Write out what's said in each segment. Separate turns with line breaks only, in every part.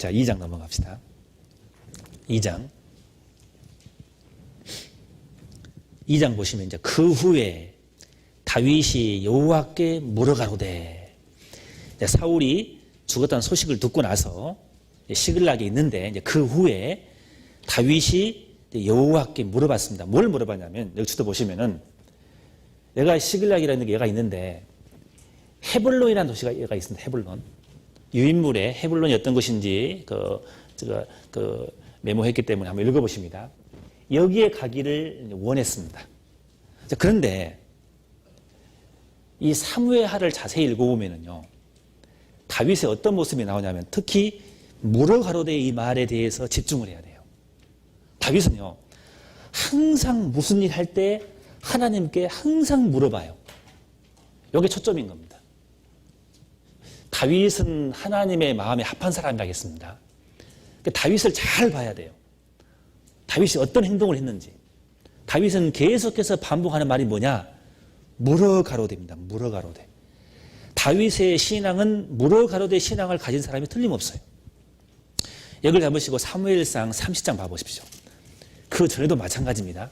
자, 2장 넘어갑시다. 2장 보시면 이제 그 후에 다윗이 여호와께 물어가로되, 사울이 죽었다는 소식을 듣고 나서 시글락에 있는데 이제 그 후에 다윗이 여호와께 물어봤습니다. 뭘 물어봤냐면 여기 주도 보시면은 내가 시글락이라는 게가 있는데 헤블론이라는 도시가 얘가 있습니다. 헤블론. 유인물에 헤블론이 어떤 것인지 메모했기 때문에 한번 읽어보십니다. 여기에 가기를 원했습니다. 그런데 이 사무엘하를 자세히 읽어보면은요, 다윗의 어떤 모습이 나오냐면 특히 물어가로되 이 말에 대해서 집중을 해야 돼요. 다윗은요, 항상 무슨 일 할 때 하나님께 항상 물어봐요. 이게 초점인 겁니다. 다윗은 하나님의 마음에 합한 사람이라겠습니다. 다윗을 잘 봐야 돼요. 다윗이 어떤 행동을 했는지. 다윗은 계속해서 반복하는 말이 뭐냐? 물어가로되입니다. 물어가로되. 다윗의 신앙은 물어가로되 신앙을 가진 사람이 틀림없어요. 여기를 잡으시고 사무엘상 30장 봐보십시오. 그 전에도 마찬가지입니다.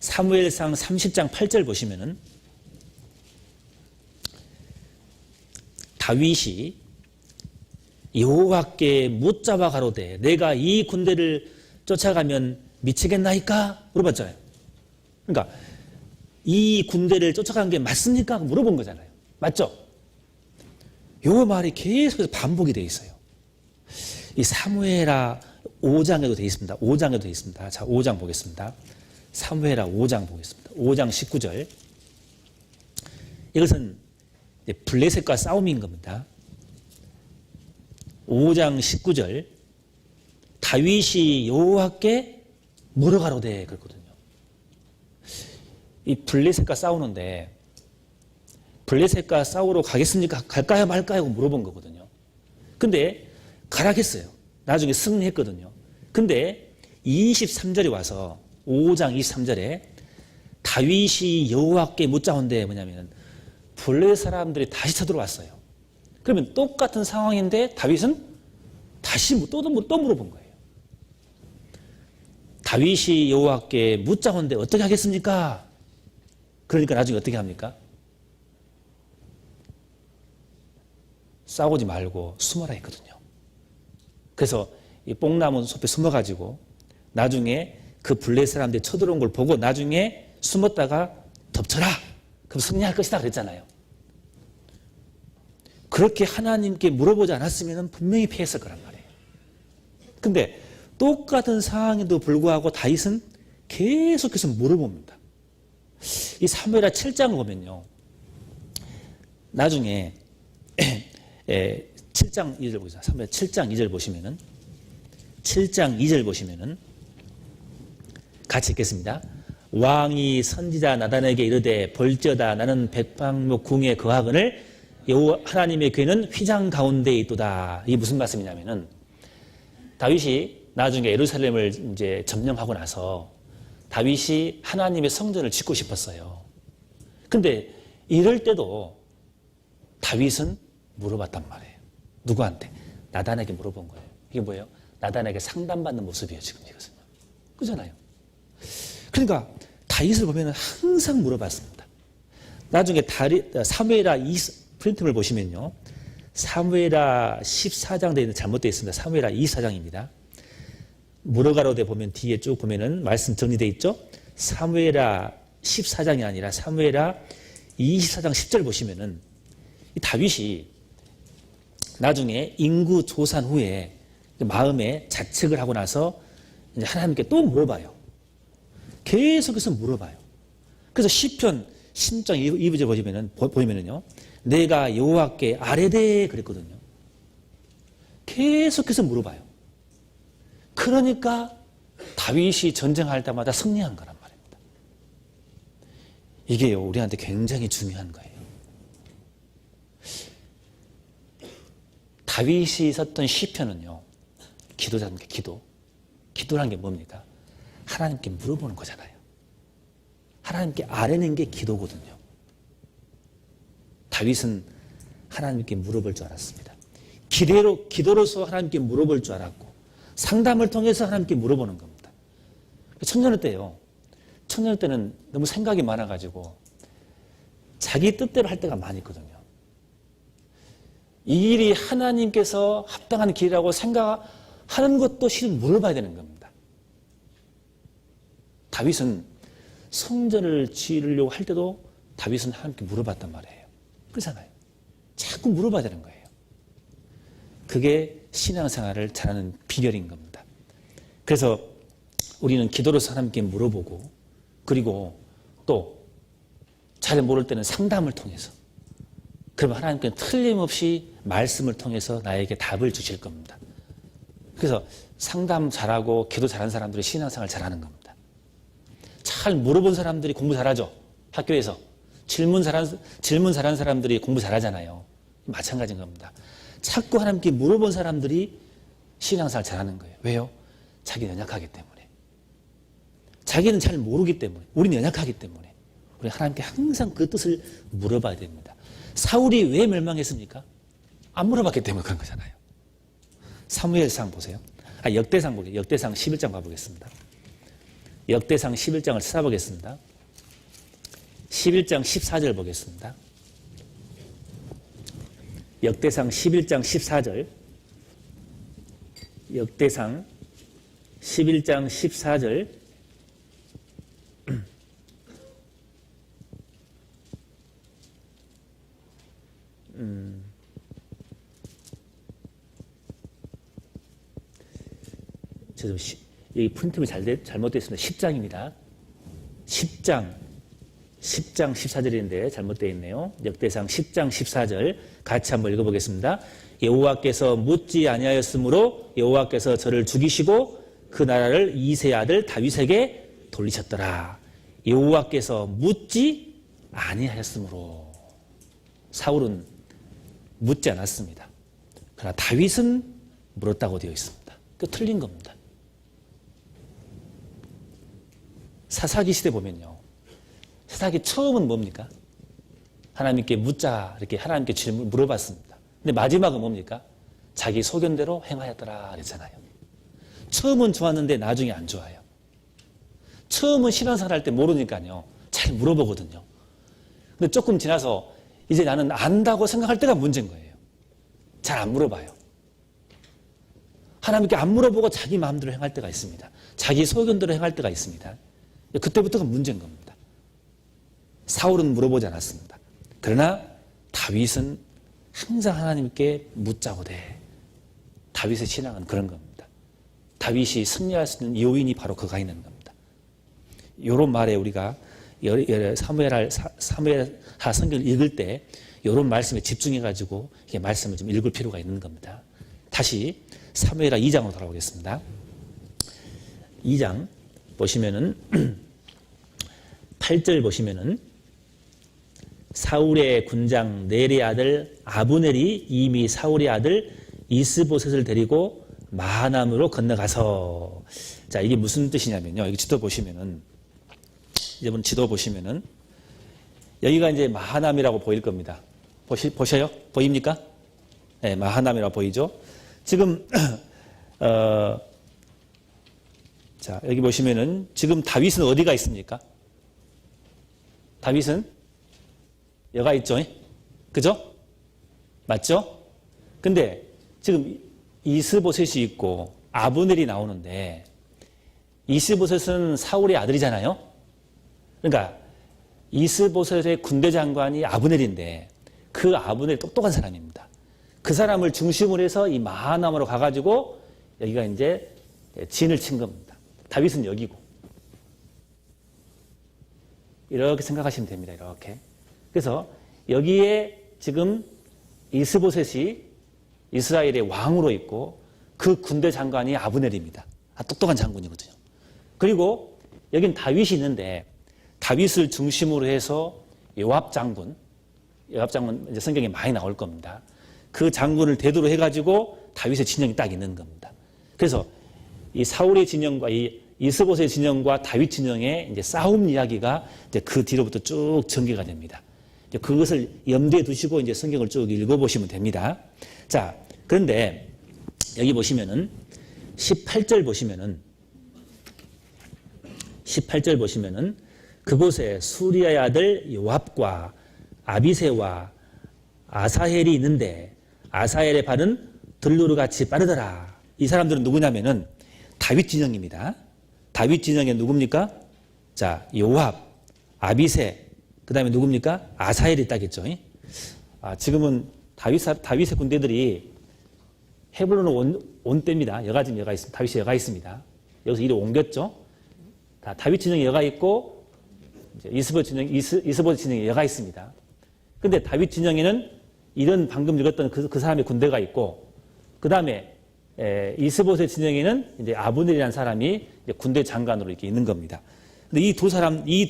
사무엘상 30장 8절 보시면은 다윗이 여호와께 묻자와 가로되 내가 이 군대를 쫓아가면 미치겠나이까? 물어봤잖아요. 그러니까 이 군대를 쫓아간 게 맞습니까? 물어본 거잖아요. 맞죠? 요 말이 계속해서 반복이 되어 있어요. 이 사무엘하 5장에도 되어 있습니다. 5장에도 되어 있습니다. 자, 5장 보겠습니다. 사무엘하 5장 보겠습니다. 5장 19절. 이것은 블레셋과 싸움인 겁니다. 5장 19절. 다윗이 여호와께 물어가로되 그랬거든요. 이 블레셋과 싸우는데 블레셋과 싸우러 가겠습니까? 갈까요 말까요? 물어본 거거든요. 근데 가라 했어요. 나중에 승리했거든요. 근데 23절에 와서 5장 23절에 다윗이 여호와께 묻자온데 뭐냐면 블레셋 사람들이 다시 쳐들어왔어요. 그러면 똑같은 상황인데 다윗은 다시 또 물어본 거예요. 다윗이 여호와께 묻자온데 어떻게 하겠습니까? 그러니까 나중에 어떻게 합니까? 싸우지 말고 숨어라 했거든요. 그래서 이 뽕나무 숲에 숨어가지고 나중에 그 블레셋 사람들이 쳐들어온 걸 보고 나중에 숨었다가 덮쳐라. 그럼 승리할 것이다 그랬잖아요. 그렇게 하나님께 물어보지 않았으면 분명히 패했을 거란 말이에요. 근데 똑같은 상황에도 불구하고 다윗은 계속해서 물어봅니다. 이 사무엘하 7장을 보면요. 나중에 7장 2절 보세요. 사무엘 7장 2절 보시면은 7장 2절 보시면은 같이 읽겠습니다. 왕이 선지자 나단에게 이르되 볼지어다 나는 백방목 궁에 거하거늘 여호와 하나님의 궤는 휘장 가운데 있도다. 이게 무슨 말씀이냐면은 다윗이 나중에 예루살렘을 이제 점령하고 나서 다윗이 하나님의 성전을 짓고 싶었어요. 근데 이럴 때도 다윗은 물어봤단 말이에요. 누구한테? 나단에게 물어본 거예요. 이게 뭐예요? 나단에게 상담받는 모습이에요. 지금 이것은요. 그잖아요. 그러니까 다윗을 보면 항상 물어봤습니다. 나중에 사무엘하 프린트를 보시면요. 사무엘하 14장 되어 있는 잘못되어 있습니다. 사무엘하 24장입니다. 물어가로되 보면 뒤에 쭉 보면은 말씀 정리되어 있죠. 사무엘하 14장이 아니라 사무엘하 24장 10절 보시면은 이 다윗이 나중에 인구 조산 후에 마음에 자책을 하고 나서 이제 하나님께 또 물어봐요. 계속해서 물어봐요. 그래서 시편 10장 2절 보시면은요. 내가 여호와께 아뢰되 그랬거든요. 계속해서 물어봐요. 그러니까 다윗이 전쟁할 때마다 승리한 거란 말입니다. 이게요, 우리한테 굉장히 중요한 거예요. 다윗이 썼던 시편은요, 기도자입니다. 기도라는 게 뭡니까? 하나님께 물어보는 거잖아요. 하나님께 아뢰는 게 기도거든요. 다윗은 하나님께 물어볼 줄 알았습니다. 기도로서 하나님께 물어볼 줄 알았고 상담을 통해서 하나님께 물어보는 겁니다. 청년일 때요. 청년일 때는 너무 생각이 많아가지고 자기 뜻대로 할 때가 많이 있거든요. 이 길이 하나님께서 합당한 길이라고 생각하는 것도 실은 물어봐야 되는 겁니다. 다윗은 성전을 지으려고 할 때도 다윗은 하나님께 물어봤단 말이에요. 그렇잖아요. 자꾸 물어봐야 되는 거예요. 그게 신앙생활을 잘하는 비결인 겁니다. 그래서 우리는 기도로서 하나님께 물어보고 그리고 또 잘 모를 때는 상담을 통해서 그러면 하나님께는 틀림없이 말씀을 통해서 나에게 답을 주실 겁니다. 그래서 상담 잘하고 기도 잘하는 사람들이 신앙생활 잘하는 겁니다. 잘 물어본 사람들이 공부 잘하죠. 학교에서 질문 잘하는 사람들이 공부 잘하잖아요. 마찬가지인 겁니다. 자꾸 하나님께 물어본 사람들이 신앙생활 잘하는 거예요. 왜요? 자기는 연약하기 때문에. 자기는 잘 모르기 때문에. 우리는 연약하기 때문에. 우리 하나님께 항상 그 뜻을 물어봐야 됩니다. 사울이 왜 멸망했습니까? 안 물어봤기 때문에 그런 거잖아요. 사무엘상 보세요. 역대상 보세요. 역대상 11장 가보겠습니다. 역대상 11장을 찾아보겠습니다. 11장 14절 보겠습니다. 역대상 11장 14절. 역대상 11장 14절. 여기 프린트가 잘못되어 있습니다. 10장입니다. 10장 14절인데 잘못되어 있네요. 역대상 10장 14절 같이 한번 읽어보겠습니다. 여호와께서 묻지 아니하였으므로 여호와께서 저를 죽이시고 그 나라를 이새의 아들 다윗에게 돌리셨더라. 여호와께서 묻지 아니하였으므로. 사울은 묻지 않았습니다. 그러나 다윗은 물었다고 되어 있습니다. 그 틀린 겁니다. 사사기 시대 보면요. 사사기 처음은 뭡니까? 하나님께 묻자 이렇게 하나님께 질문 물어봤습니다. 근데 마지막은 뭡니까? 자기 소견대로 행하였더라 그랬잖아요. 처음은 좋았는데 나중에 안 좋아요. 처음은 신앙생활 할 때 모르니까요. 잘 물어보거든요. 근데 조금 지나서 이제 나는 안다고 생각할 때가 문제인 거예요. 잘 안 물어봐요. 하나님께 안 물어보고 자기 마음대로 행할 때가 있습니다. 자기 소견대로 행할 때가 있습니다. 그때부터가 문제인 겁니다. 사울은 물어보지 않았습니다. 그러나 다윗은 항상 하나님께 묻자고 돼. 다윗의 신앙은 그런 겁니다. 다윗이 승리할 수 있는 요인이 바로 그가 있는 겁니다. 이런 말에 우리가 사무엘하 성경을 읽을 때 이런 말씀에 집중해가지고 이게 말씀을 좀 읽을 필요가 있는 겁니다. 다시 사무엘하 2장으로 돌아오겠습니다. 2장 보시면은 8절 보시면은 사울의 군장 넬의 아들 아브넬이 이미 사울의 아들 이스보셋을 데리고 마하남으로 건너가서. 자, 이게 무슨 뜻이냐면요. 여기 지도 보시면은 이번 지도 보시면은 여기가 이제 마하남이라고 보일 겁니다. 보셔요? 보입니까? 네, 마하남이라고 보이죠? 지금 자, 여기 보시면은 지금 다윗은 어디가 있습니까? 다윗은 여가 있죠? 그죠? 맞죠? 근데 지금 이스보셋이 있고 아브넬이 나오는데 이스보셋은 사울의 아들이잖아요? 그러니까 이스보셋의 군대 장관이 아브넬인데 그 아브넬이 똑똑한 사람입니다. 그 사람을 중심으로 해서 이 마하남으로 가가지고 여기가 이제 진을 친 겁니다. 다윗은 여기고. 이렇게 생각하시면 됩니다. 이렇게. 그래서 여기에 지금 이스보셋이 이스라엘의 왕으로 있고 그 군대 장관이 아브넬입니다. 똑똑한 장군이거든요. 그리고 여긴 다윗이 있는데 다윗을 중심으로 해서 요압 장군 이제 성경에 많이 나올 겁니다. 그 장군을 대두로 해가지고 다윗의 진영이 딱 있는 겁니다. 그래서 이 사울의 진영과 이 이스보셋의 진영과 다윗 진영의 이제 싸움 이야기가 이제 그 뒤로부터 쭉 전개가 됩니다. 이제 그것을 염두에 두시고 이제 성경을 쭉 읽어보시면 됩니다. 자, 그런데 여기 보시면은 18절 보시면은 그곳에 수리아의 아들 요압과 아비새와 아사헬이 있는데 아사헬의 발은 들로르 같이 빠르더라. 이 사람들은 누구냐면은 다윗 진영입니다. 다윗 진영에 누굽니까? 자, 요압, 아비새, 그 다음에 누굽니까? 아사헬이 있다겠죠. 지금은 다윗의 군대들이 헤브론으로 온 때입니다. 다윗이 여가 있습니다. 여기서 이리 옮겼죠. 다윗 진영에 여가 있고 이스보셋 진영에 여가 있습니다. 근데 다윗 진영에는 이런 방금 읽었던 그 사람의 군대가 있고, 그 다음에 이스보셋 진영에는 이제 아브넬이라는 사람이 이제 군대 장관으로 이렇게 있는 겁니다. 근데 이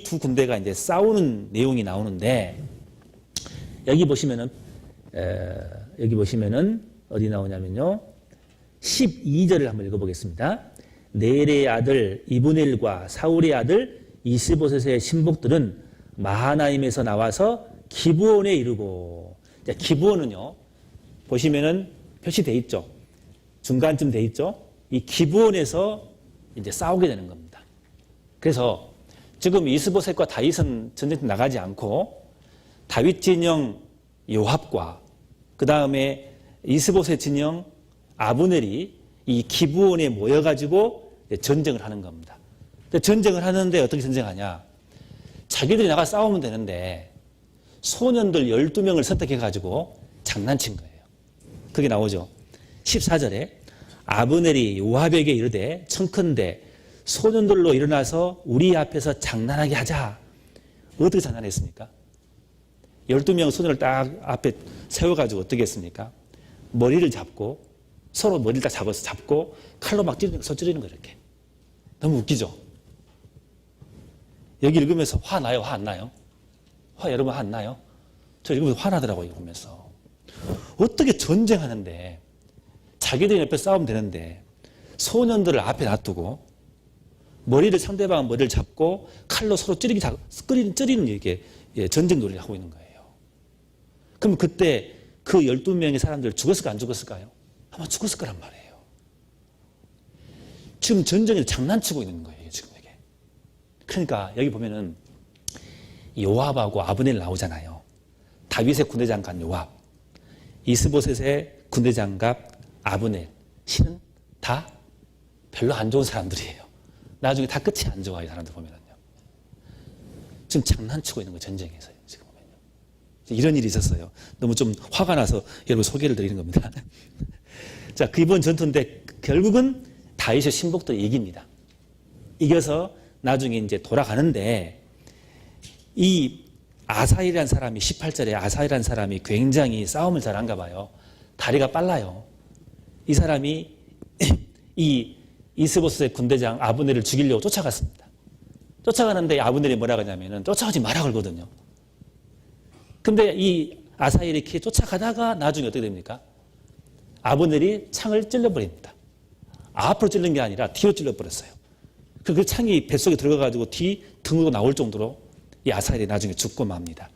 두 군대가 이제 싸우는 내용이 나오는데, 여기 보시면은 어디 나오냐면요. 12절을 한번 읽어보겠습니다. 네레의 아들 이브넬과 사울의 아들 이스보셋의 신복들은 마하나임에서 나와서 기브온에 이르고, 기브온은요, 보시면은 표시돼 있죠. 중간쯤 돼 있죠. 이 기브온에서 이제 싸우게 되는 겁니다. 그래서 지금 이스보셋과 다윗은 전쟁 나가지 않고 다윗 진영 요압과 그 다음에 이스보셋 진영 아브넬이 이 기브온에 모여가지고 전쟁을 하는 겁니다. 전쟁을 하는데 어떻게 전쟁하냐? 자기들이 나가 싸우면 되는데 소년들 12명을 선택해가지고 장난친 거예요. 그게 나오죠. 14절에 아브넬이 요압에게 이르되 청컨대 소년들로 일어나서 우리 앞에서 장난하게 하자. 어떻게 장난했습니까? 12명 소년을 딱 앞에 세워가지고 어떻게 했습니까? 머리를 잡고 서로 머리를 딱 잡고 칼로 막 찌르는 거예요. 이렇게. 너무 웃기죠? 여기 읽으면서 화 나요? 화 안 나요? 여러분 화 안 나요? 저 읽으면서 화나더라고요. 읽으면서. 어떻게 전쟁하는데 자기들이 옆에 싸우면 되는데 소년들을 앞에 놔두고 상대방 머리를 잡고 칼로 서로 찌르는 이렇게 전쟁 놀이를 하고 있는 거예요. 그럼 그때 그 12명의 사람들 죽었을까 안 죽었을까요? 아마 죽었을 거란 말이에요. 지금 전쟁에서 장난치고 있는 거예요. 지금 이게. 그러니까 여기 보면은 요압하고 아브넬 나오잖아요. 다윗의 군대장관 요압, 이스보셋의 군대장갑 아브넬, 실은 다 별로 안 좋은 사람들이에요. 나중에 다 끝이 안 좋아요. 이 사람들 보면은요. 지금 장난치고 있는 거예요. 전쟁에서요. 지금 보면요. 이런 일이 있었어요. 너무 좀 화가 나서 여러분 소개를 드리는 겁니다. 자, 이번 전투인데 결국은 다윗의 신복들이 이깁니다. 이겨서 나중에 이제 돌아가는데 이 아사일이라는 사람이 18절에 아사일이라는 사람이 굉장히 싸움을 잘한가 봐요. 다리가 빨라요. 이 사람이 이 이스보셋의 군대장 아브넬을 죽이려고 쫓아갔습니다. 쫓아가는데 아브넬이 뭐라고 하냐면은 쫓아가지 마라 그러거든요. 근데 이 아사일이 이렇게 쫓아가다가 나중에 어떻게 됩니까? 아브넬이 창을 찔러버립니다. 앞으로 찔른 게 아니라 뒤로 찔러버렸어요. 그 창이 뱃속에 들어가가지고 뒤 등으로 나올 정도로 이 아사일이 나중에 죽고 맙니다.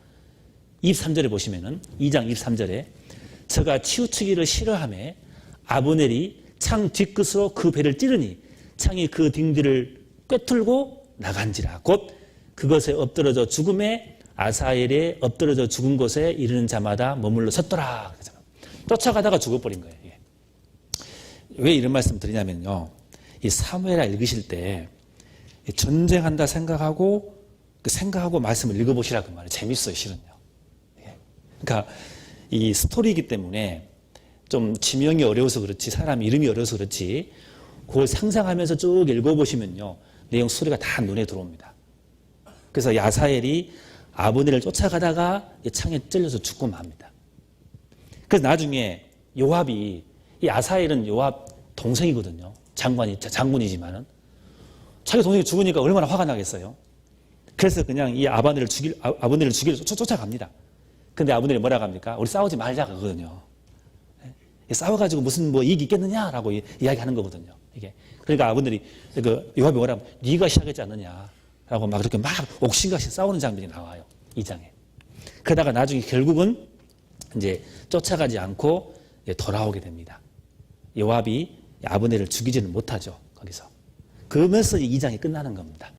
23절에 보시면은 2장 23절에 저가 치우치기를 싫어하며 아브넬이 창 뒷끝으로 그 배를 찌르니 창이 그 딩뒤를 꿰뚫고 나간지라. 곧 그것에 엎드러져 죽음에 아사엘에 엎드러져 죽은 곳에 이르는 자마다 머물러 섰더라. 쫓아가다가 죽어버린 거예요. 왜 이런 말씀 드리냐면요. 이 사무엘하 읽으실 때 전쟁한다 생각하고 말씀을 읽어보시라 그 말이에요. 재밌어요, 실은요. 그러니까 이 스토리이기 때문에 좀 지명이 어려워서 그렇지, 사람 이름이 어려워서 그렇지, 그걸 상상하면서 쭉 읽어보시면요. 내용 스토리가 다 눈에 들어옵니다. 그래서 야사엘이 아브넬을 쫓아가다가 창에 찔려서 죽고 맙니다. 그래서 나중에 요압이, 이 아사엘은 요압 동생이거든요. 장군이지만은. 자기 동생이 죽으니까 얼마나 화가 나겠어요. 그래서 그냥 이 아브넬을 죽이려 쫓아갑니다. 근데 아브넬이 뭐라고 합니까? 우리 싸우지 말자 그거든요. 싸워가지고 무슨 뭐 이익이 있겠느냐라고 이야기하는 거거든요. 이게. 그러니까 아브넬이 요압이 뭐라고 하면 네가 시작했지 않느냐라고 막 그렇게 막 옥신각신 싸우는 장면이 나와요. 2장에. 그러다가 나중에 결국은 이제 쫓아가지 않고 돌아오게 됩니다. 요압이 아브넬을 죽이지는 못하죠. 거기서. 그러면서 2장이 끝나는 겁니다.